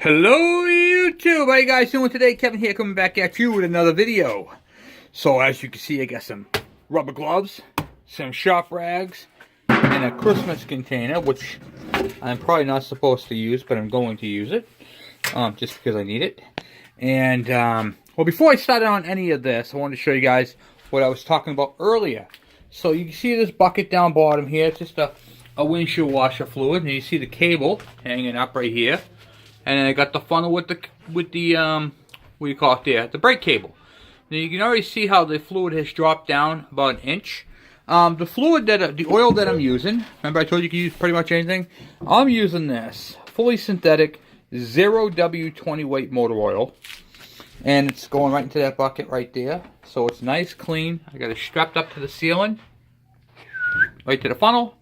Hello YouTube, how you guys doing today? Kevin here, coming back at you with another video. So as you can see, I got some rubber gloves, some shop rags, and a Christmas container, which I'm probably not supposed to use, but I'm going to use it, just because I need it. And, well, before I started on any of this, I wanted to show you guys what I was talking about earlier. So you can see this bucket down bottom here, it's just a windshield washer fluid, and you see the cable hanging up right here. And then I got the funnel with the what do you call it there? The brake cable. Now you can already see how the fluid has dropped down about an inch. The oil that I'm using, remember I told you can use pretty much anything? I'm using this fully synthetic 0W20 weight motor oil. And it's going right into that bucket right there. So it's nice, clean. I got it strapped up to the ceiling. Right to the funnel.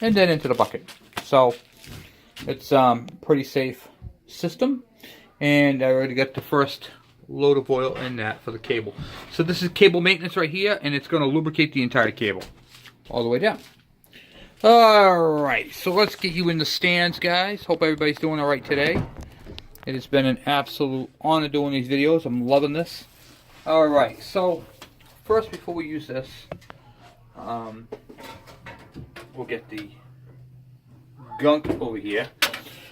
And then into the bucket. So it's pretty safe system, and I already got the first load of oil in that for the cable. So this is cable maintenance right here, and it's going to lubricate the entire cable all the way down. Alright, so let's get you in the stands, guys. Hope everybody's doing alright today. It has been an absolute honor doing these videos. I'm loving this. Alright, so first, before we use this, we'll get the gunk over here.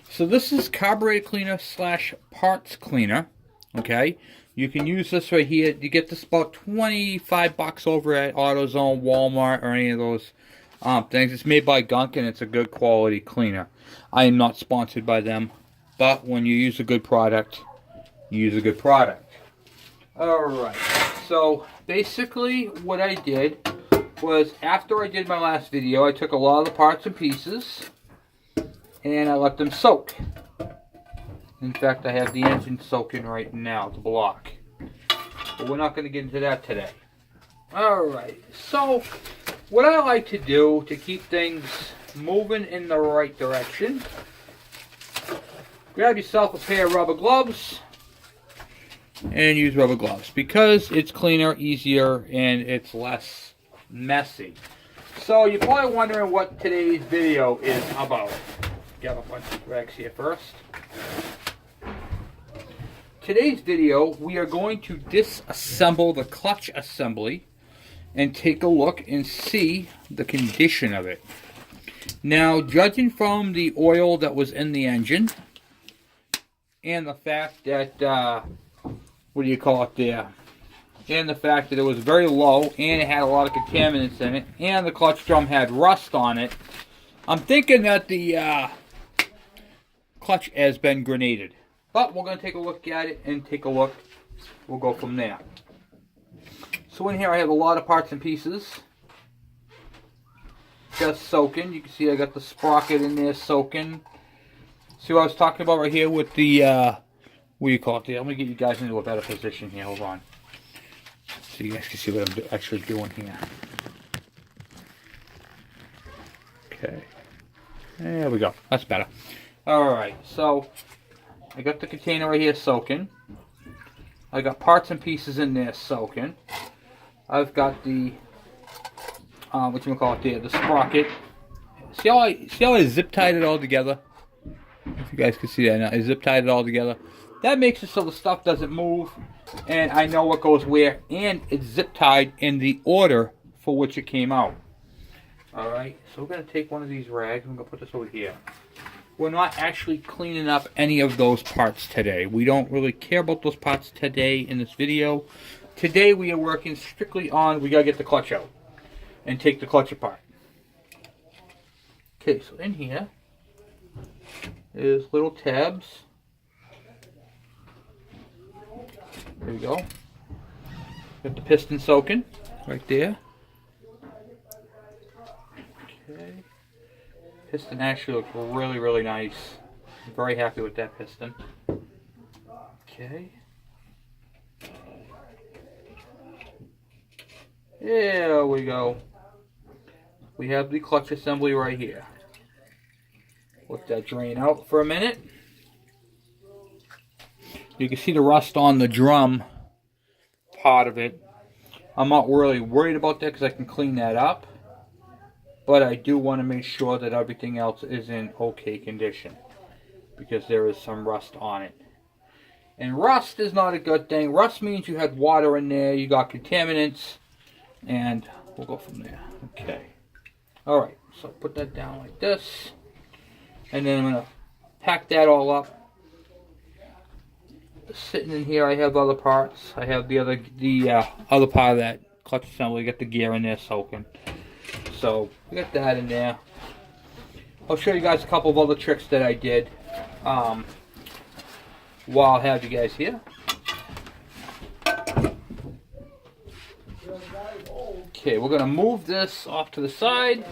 So this is carburetor cleaner slash parts cleaner. Okay, you can use this right here. You get this about 25 bucks over at AutoZone, Walmart, or any of those things. It's made by Gunk, and it's a good quality cleaner. I am not sponsored by them, but when you use a good product, you use a good product. Alright, so basically what I did was, after I did my last video, I took a lot of the parts and pieces and I let them soak. In fact, I have the engine soaking right now, the block. But we're not going to get into that today. Alright, so what I like to do to keep things moving in the right direction, grab yourself a pair of rubber gloves and use rubber gloves because it's cleaner, easier, and it's less messy. So you're probably wondering what today's video is about. Grab a bunch of rags here first. Today's video, we are going to disassemble the clutch assembly and take a look and see the condition of it. Now, judging from the oil that was in the engine and the fact that, what do you call it there? And the fact that it was very low and it had a lot of contaminants in it and the clutch drum had rust on it, I'm thinking that the clutch has been grenaded. But we're going to take a look at it and take a look. We'll go from there. So in here I have a lot of parts and pieces just soaking. You can see I got the sprocket in there soaking. See what I was talking about right here with the, what do you call it there? Let me get you guys into a better position here. Hold on. So you guys can see what I'm actually doing here. Okay. There we go. That's better. Alright, so I got the container right here soaking. I got parts and pieces in there soaking. I've got the, the sprocket. See how I zip tied it all together? If you guys can see that now, I zip tied it all together. That makes it so the stuff doesn't move, and I know what goes where, and it's zip tied in the order for which it came out. Alright, so we're going to take one of these rags, and we're going to put this over here. We're not actually cleaning up any of those parts today. We don't really care about those parts today in this video. Today we are working strictly on, we got to get the clutch out and take the clutch apart. Okay, so in here is little tabs. There we go. Got the piston soaking right there. Okay. Piston actually looks really, really nice. I'm very happy with that piston. Okay. There we go. We have the clutch assembly right here. Let that drain out for a minute. You can see the rust on the drum part of it. I'm not really worried about that because I can clean that up. But I do want to make sure that everything else is in okay condition. because there is some rust on it. And rust is not a good thing. Rust means you had water in there, you got contaminants, and we'll go from there. Okay. Alright, so put that down like this. And then I'm going to pack that all up. Sitting in here, I have other parts. I have the other part of that clutch assembly. Got the gear in there soaking. So we got that in there. I'll show you guys a couple of other tricks that I did while I have you guys here. Okay, we're gonna move this off to the side,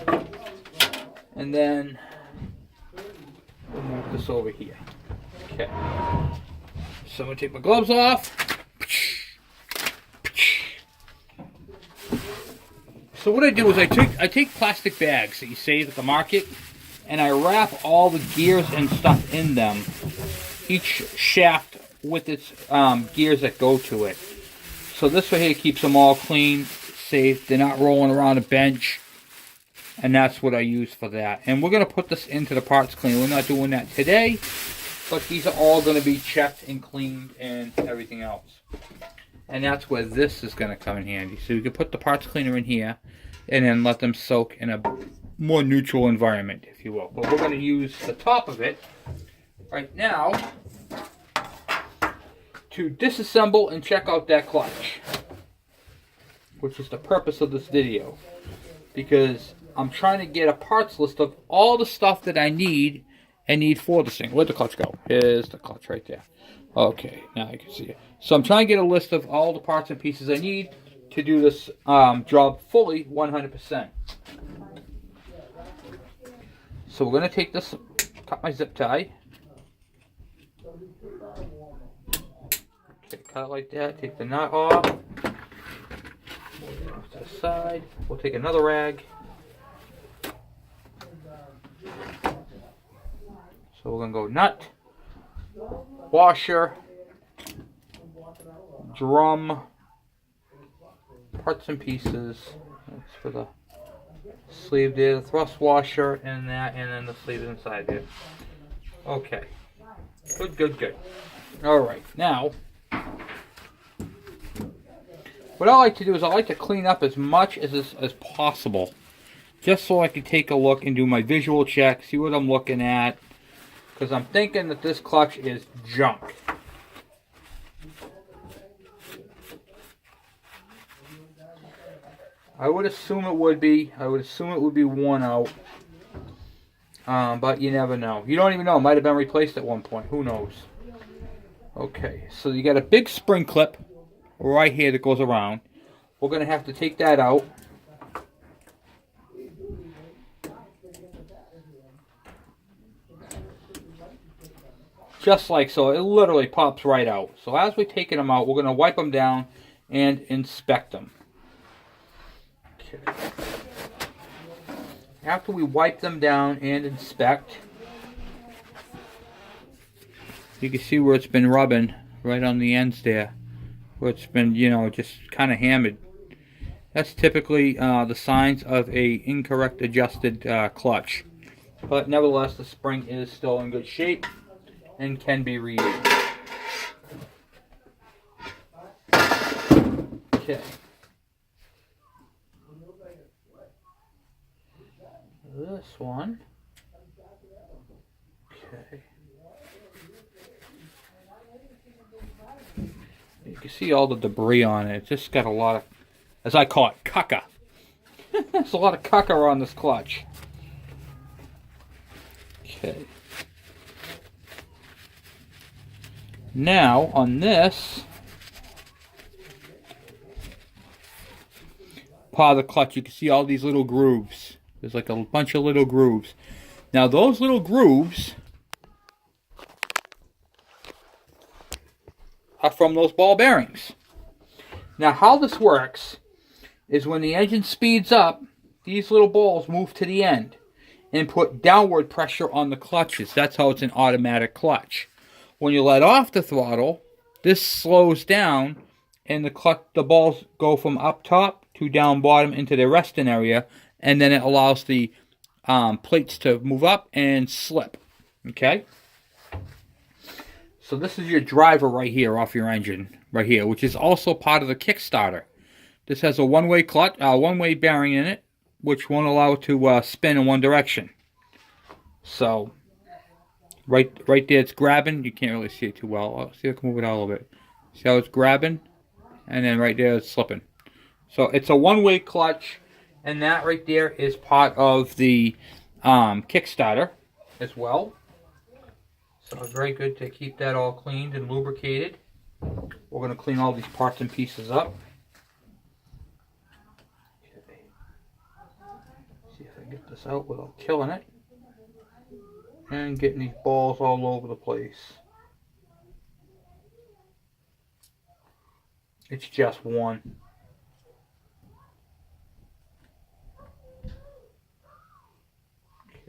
and then we'll move this over here. Okay. So I'm going to take my gloves off. So what I do is I take plastic bags that you save at the market, and I wrap all the gears and stuff in them. Each shaft with its gears that go to it. So this way here keeps them all clean, safe. They're not rolling around a bench. And that's what I use for that. And we're going to put this into the parts cleaner. We're not doing that today. But these are all going to be checked and cleaned and everything else. And that's where this is going to come in handy. So you can put the parts cleaner in here and then let them soak in a more neutral environment, if you will. But we're going to use the top of it right now to disassemble and check out that clutch, which is the purpose of this video. Because I'm trying to get a parts list of all the stuff that I need for this thing. Where'd the clutch go? Here's the clutch right there. Okay, now I can see it. So I'm trying to get a list of all the parts and pieces I need to do this job fully 100%. So we're going to take this, cut my zip tie. Okay, cut it like that. Take the nut off. Move it off to the side. We'll take another rag. So we're going to go nut, washer, drum, parts and pieces. That's for the sleeve there, the thrust washer, and that, and then the sleeve inside there. Okay. Good, good, good. Alright, now, what I like to do is I like to clean up as much as possible. Just so I can take a look and do my visual check, see what I'm looking at. Because I'm thinking that this clutch is junk. I would assume it would be. I would assume it would be worn out. But you never know. You don't even know. It might have been replaced at one point. Who knows? Okay, so you got a big spring clip right here that goes around. We're going to have to take that out. Just like so, it literally pops right out. So as we're taking them out, we're going to wipe them down and inspect them. Okay. After we wipe them down and inspect, you can see where it's been rubbing right on the ends there. Where it's been, you know, just kind of hammered. That's typically the signs of a incorrect adjusted clutch. But nevertheless, the spring is still in good shape and can be reused. Okay. This one. Okay. You can see all the debris on it. It's just got a lot of, as I call it, caca. There's a lot of caca on this clutch. Okay. Now, on this part of the clutch, you can see all these little grooves. There's like a bunch of little grooves. Now, those little grooves are from those ball bearings. Now, how this works is when the engine speeds up, these little balls move to the end and put downward pressure on the clutches. That's how it's an automatic clutch. When you let off the throttle, this slows down and the balls go from up top to down bottom into their resting area, and then it allows the plates to move up and slip. Okay? So this is your driver right here off your engine, right here, which is also part of the Kickstarter. This has a one-way clutch, one-way bearing in it, which won't allow it to spin in one direction. So right there, it's grabbing. You can't really see it too well. See if I can move it out a little bit. See how it's grabbing, and then right there it's slipping. So it's a one-way clutch, and that right there is part of the Kickstarter as well. So it's very good to keep that all cleaned and lubricated. We're going to clean all these parts and pieces up. Okay. See if I can get this out without killing it. And getting these balls all over the place. It's just one.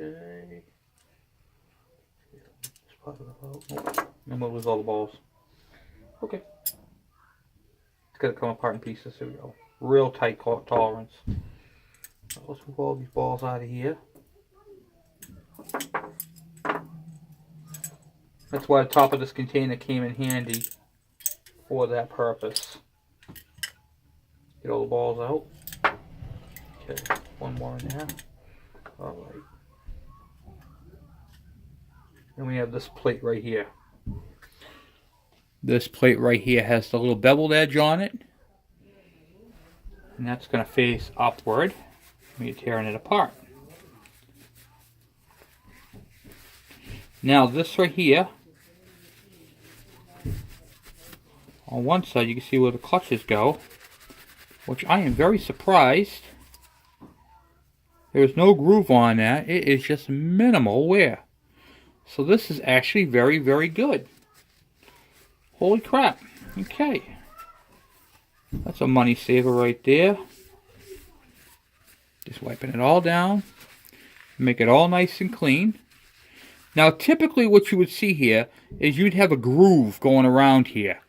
Okay. Pop it out. Nope. I'm gonna lose all the balls. Okay. It's gonna come apart in pieces. Here we go. Real tight tolerance. Let's move all these balls out of here. That's why the top of this container came in handy for that purpose. Get all the balls out. Okay, one more in there. Alright. And we have this plate right here. This plate right here has the little beveled edge on it. And that's going to face upward when you're tearing it apart. Now this right here, on one side you can see where the clutches go, which I am very surprised. There's no groove on that. It is just minimal wear. So this is actually very, very good. Holy crap. Okay. That's a money saver right there. Just wiping it all down. Make it all nice and clean. Now typically what you would see here is you'd have a groove going around here.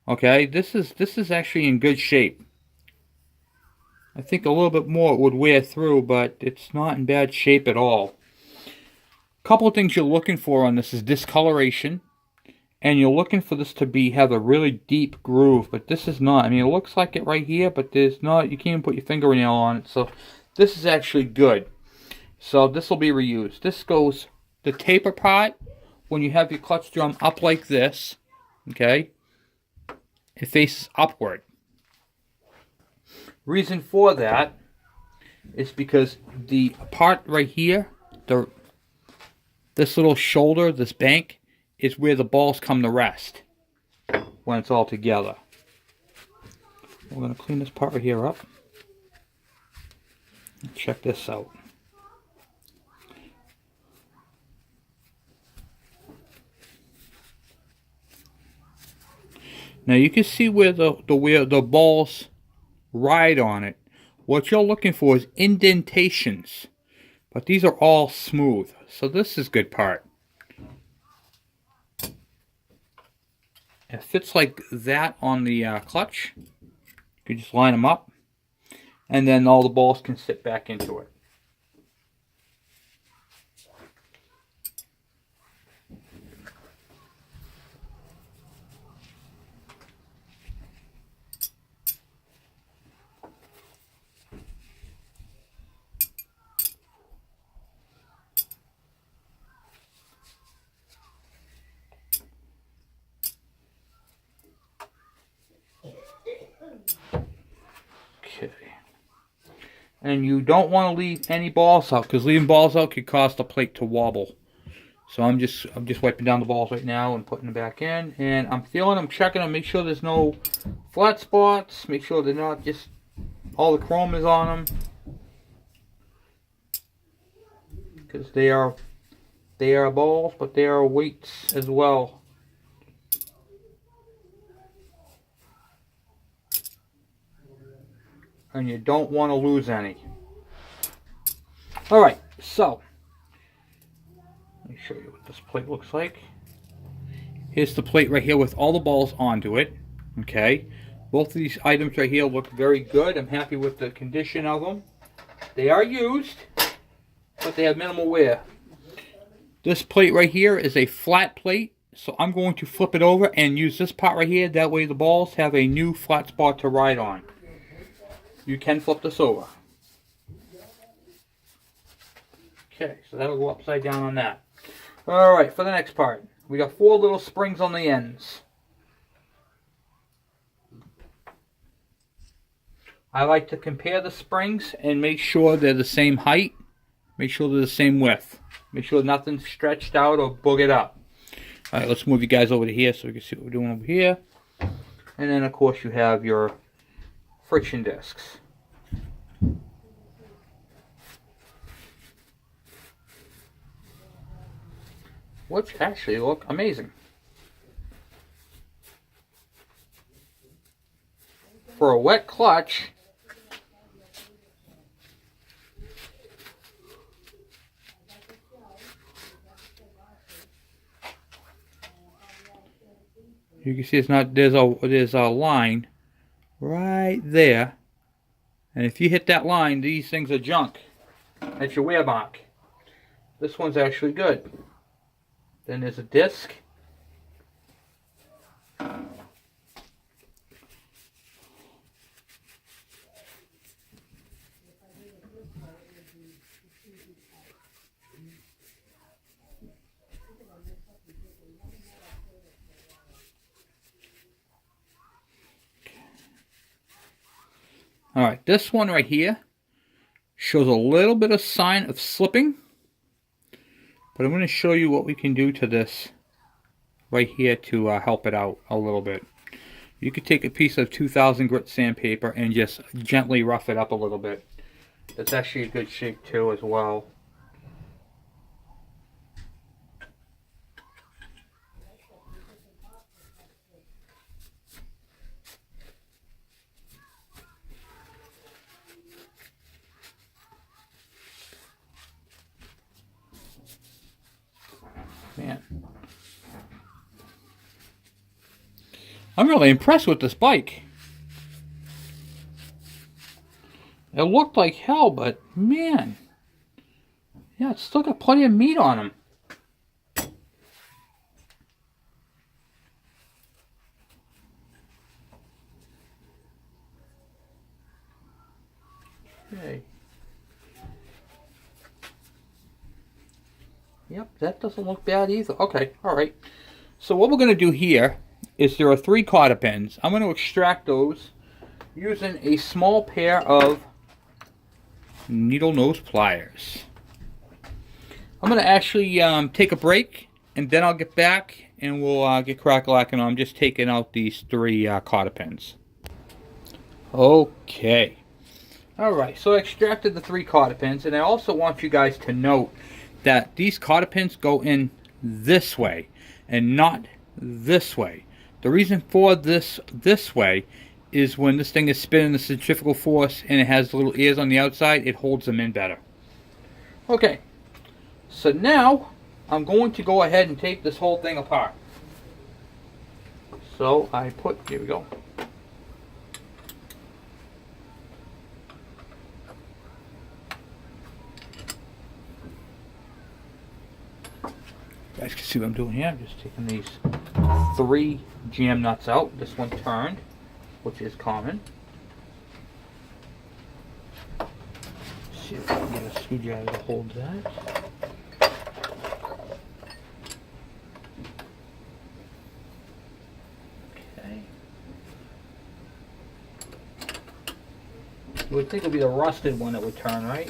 Okay, this is actually in good shape. I think a little bit more would wear through, but it's not in bad shape at all. A couple of things you're looking for on this is discoloration, and you're looking for this to have a really deep groove, but this is not. I mean, it looks like it right here, but there's not. You can't even put your fingernail on it, so this is actually good. So this will be reused. This goes the taper part when you have your clutch drum up like this. Okay, it faces upward. Reason for that is because the part right here, this little shoulder, this bank, is where the balls come to rest when it's all together. We're going to clean this part right here up. Check this out. Now you can see where the balls ride on it. What you're looking for is indentations, but these are all smooth, so this is good part. It fits like that on the clutch. You can just line them up, and then all the balls can sit back into it. Okay. And you don't want to leave any balls out, because leaving balls out could cause the plate to wobble. So I'm just wiping down the balls right now and putting them back in, and I'm feeling them, checking them, make sure there's no flat spots, make sure they're not just all the chrome is on them, because they are balls, but they are weights as well. And you don't want to lose any. Alright, so let me show you what this plate looks like. Here's the plate right here with all the balls onto it. Okay, both of these items right here look very good. I'm happy with the condition of them. They are used, but they have minimal wear. This plate right here is a flat plate So I'm going to flip it over and use this part right here. That way the balls have a new flat spot to ride on. You can flip this over. Okay, so that'll go upside down on that. Alright, for the next part, we got 4 little springs on the ends. I like to compare the springs and make sure they're the same height. Make sure they're the same width. Make sure nothing's stretched out or boogered up. Alright, let's move you guys over to here so we can see what we're doing over here. And then, of course, you have your friction discs. Which actually look amazing. For a wet clutch, you can see it's not, there's a line right there, and if you hit that line, these things are junk. That's your wear mark. This one's actually good. Then there's a disc. Alright, this one right here shows a little bit of sign of slipping. But I'm going to show you what we can do to this right here to help it out a little bit. You could take a piece of 2000 grit sandpaper and just gently rough it up a little bit. It's actually a good shape too as well. Man. I'm really impressed with this bike. It looked like hell, but man. Yeah, it's still got plenty of meat on them. Okay. Yep, that doesn't look bad either. Okay, alright. So what we're going to do here is there are 3 cotter pins. I'm going to extract those using a small pair of needle nose pliers. I'm going to actually take a break, and then I'll get back and we'll get crack-a-lacking on. I'm just taking out these 3 cotter pins. Okay. Alright, so I extracted the 3 cotter pins, and I also want you guys to note that these cotter pins go in this way and not this way. The reason for this way is when this thing is spinning the centrifugal force and it has little ears on the outside, it holds them in better. Okay, so now I'm going to go ahead and take this whole thing apart. So here we go. You guys can see what I'm doing here. I'm just taking these 3 jam nuts out. This one turned, which is common. Let's see if I can get a screwdriver to hold that. Okay. You would think it would be the rusted one that would turn, right?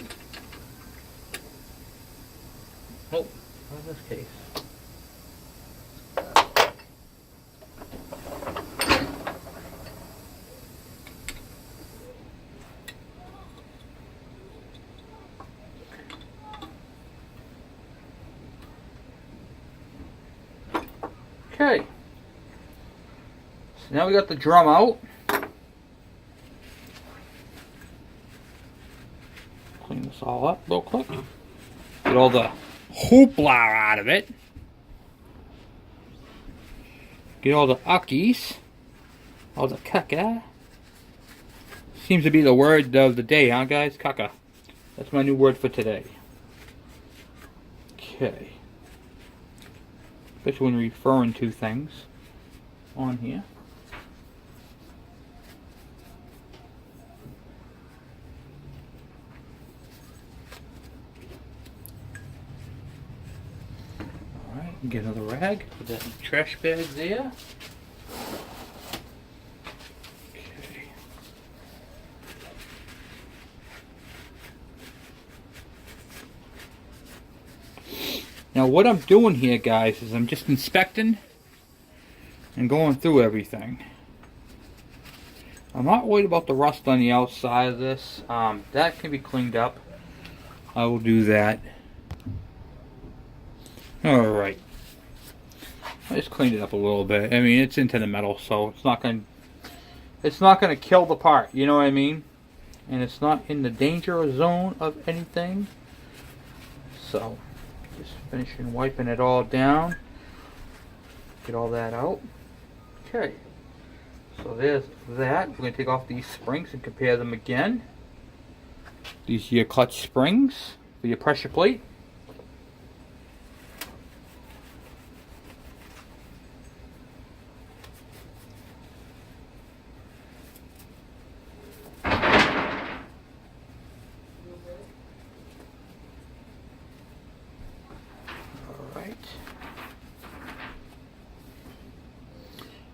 Nope, not in this case. Okay, so now we got the drum out. Clean this all up real quick. Get all the hoopla out of it. Get all the uckies. All the caca. Seems to be the word of the day, huh guys? Caca. That's my new word for today. Okay. especially when referring to things on here. Alright, get another rag, put that in the trash bag there. Okay. Now what I'm doing here, guys, is I'm just inspecting and going through everything. I'm not worried about the rust on the outside of this. That can be cleaned up. I will do that. Alright. I just cleaned it up a little bit. I mean, it's into the metal, so it's not gonna kill the part, you know what I mean? And it's not in the danger zone of anything. So just finishing wiping it all down. Get all that out. Okay. So there's that. We're going to take off these springs and compare them again. These are your clutch springs for your pressure plate.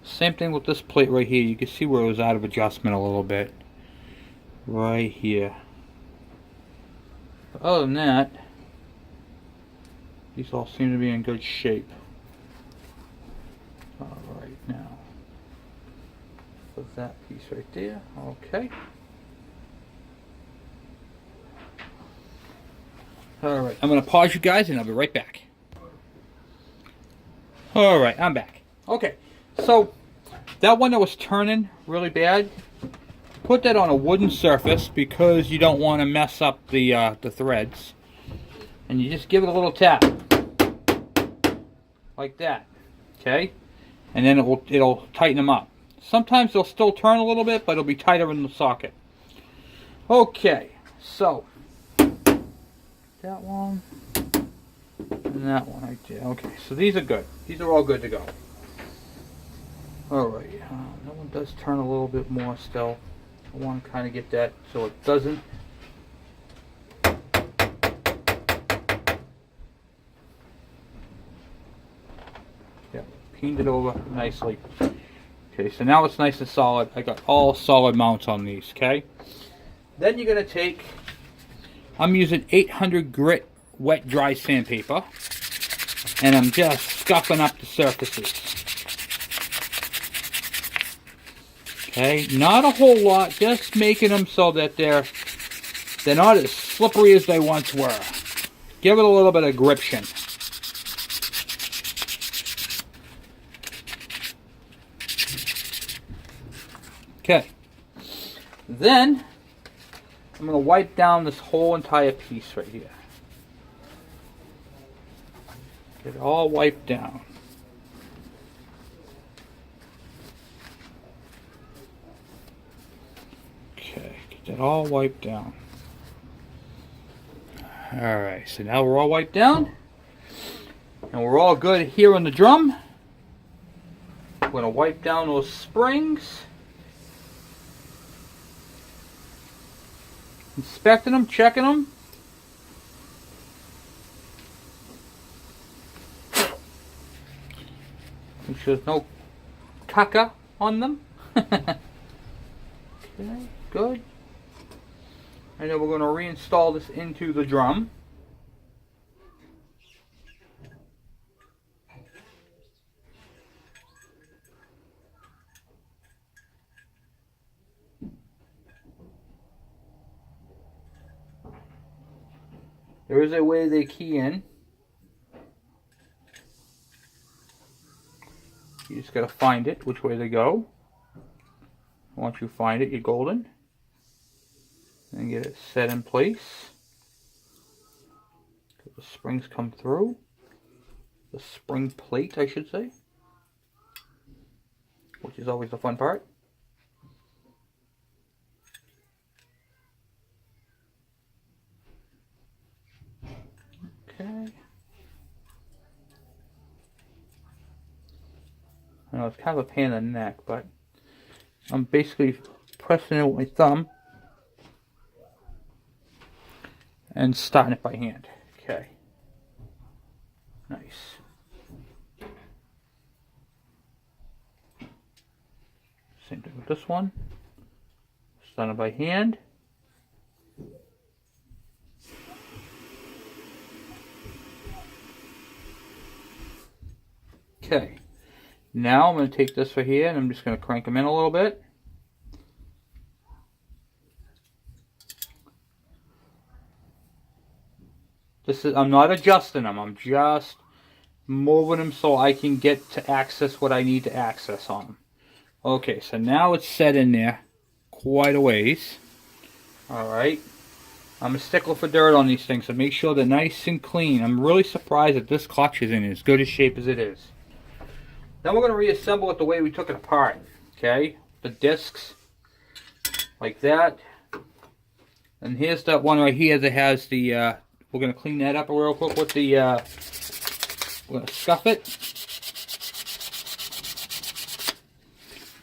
Same thing with this plate right here. You can see where it was out of adjustment a little bit. Right here. But other than that, these all seem to be in good shape. Alright, now. Put that piece right there. Okay. Alright, I'm going to pause you guys and I'll be right back. Alright, I'm back. Okay, so that one that was turning really bad, put that on a wooden surface because you don't want to mess up the threads. And you just give it a little tap. Like that. Okay? And then it'll tighten them up. Sometimes they'll still turn a little bit, but it'll be tighter in the socket. Okay, so that one and that one right there. Okay, so these are good. These are all good to go. Alright, that one does turn a little bit more still. I want to kind of get that so it doesn't. Yeah, peened it over nicely. Okay, so now it's nice and solid. I got all solid mounts on these, okay? Then you're going to take, I'm using 800 grit wet dry sandpaper, and I'm just scuffing up the surfaces. Okay, not a whole lot, just making them so that they're not as slippery as they once were. Give it a little bit of gription. Okay, then I'm going to wipe down this whole entire piece right here. Get it all wiped down. Okay, get that all wiped down. Alright, so now we're all wiped down. And we're all good here on the drum. We're going to wipe down those springs. Inspecting them, checking them. Make sure there's no caca on them. Okay, good. And then we're going to reinstall this into the drum. There is a way they key in. You just got to find it, which way they go. Once you find it, you're golden. And get it set in place. The springs come through. The spring plate, I should say. Which is always the fun part. Okay. I know it's kind of a pain in the neck, but I'm basically pressing it with my thumb and starting it by hand. Okay. Nice. Same thing with this one. Starting it by hand. Okay. Now I'm going to take this right here and I'm just going to crank them in a little bit. I'm not adjusting them, I'm just moving them so I can get to access what I need to access on them. Okay, so now it's set in there quite a ways. Alright. I'm a stickler for dirt on these things, so make sure they're nice and clean. I'm really surprised that this clutch is in as good a shape as it is. Then we're going to reassemble it the way we took it apart. Okay, the discs, like that. And here's that one right here that has the, we're going to clean that up real quick with the, we're going to scuff it.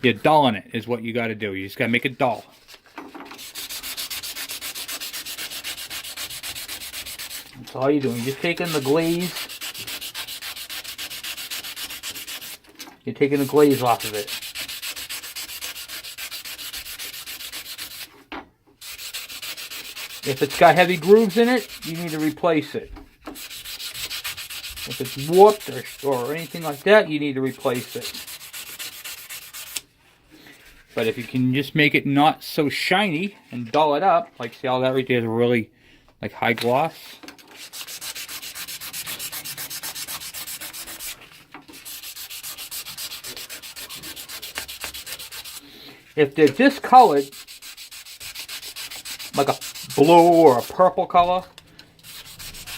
You're dulling it is what you got to do. You just got to make it dull. That's all you're doing. You're taking the glaze. You're taking the glaze off of it. If it's got heavy grooves in it, you need to replace it. If it's warped or anything like that, you need to replace it. But if you can just make it not so shiny and dull it up, like see all that right there is really like high gloss. If they're discolored, like a blue or a purple color,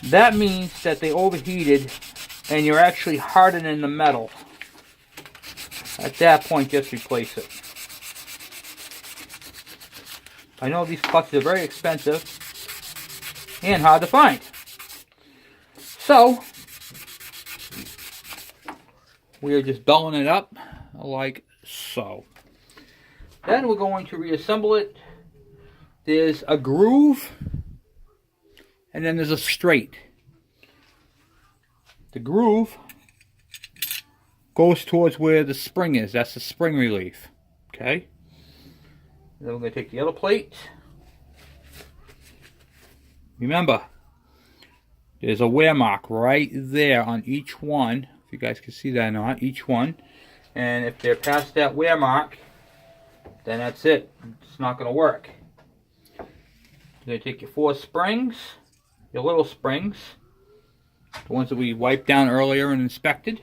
that means that they overheated and you're actually hardening the metal. At that point, just replace it. I know these clutches are very expensive and hard to find. So, we are just dulling it up like so. Then we're going to reassemble it. There's a groove and then there's a straight. The groove goes towards where the spring is. That's the spring relief. Okay? Then we're going to take the other plate. Remember, there's a wear mark right there on each one. If you guys can see that or not, each one. And if they're past that wear mark, then that's it. It's not going to work. You're going to take your 4 springs, your little springs, the ones that we wiped down earlier and inspected.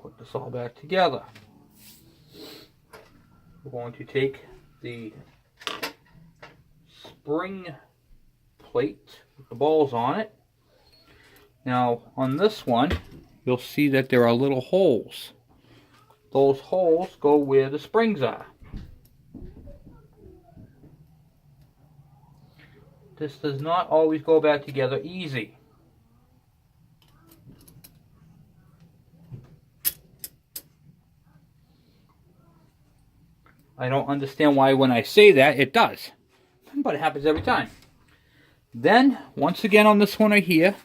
Put this all back together. We're going to take the spring plate with the balls on it. Now on this one, you'll see that there are little holes. Those holes go where the springs are. This does not always go back together easy. I don't understand why when I say that it does, but it happens every time. Then, once again on this one right here,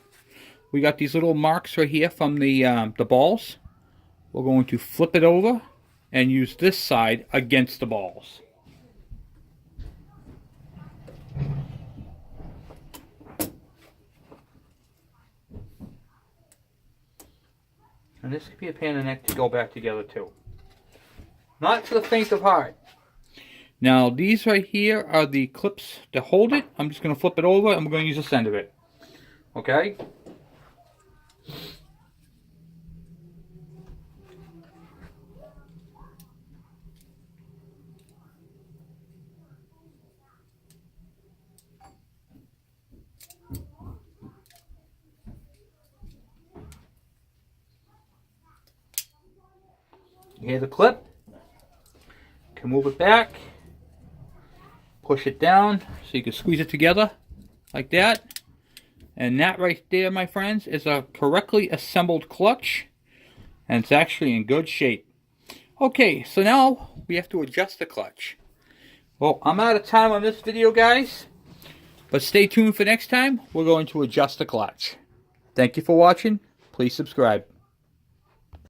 we got these little marks right here from the balls. We're going to flip it over and use this side against the balls. And this could be a pain in the neck to go back together too. Not for the faint of heart. Now these right here are the clips to hold it. I'm just going to flip it over and we're going to use this end of it. Okay? You hear the clip? You can move it back, push it down so you can squeeze it together like that, And that right there, my friends, is a correctly assembled clutch. And it's actually in good shape. Okay, so now we have to adjust the clutch. Well, I'm out of time on this video, guys. But stay tuned for next time. We're going to adjust the clutch. Thank you for watching. Please subscribe.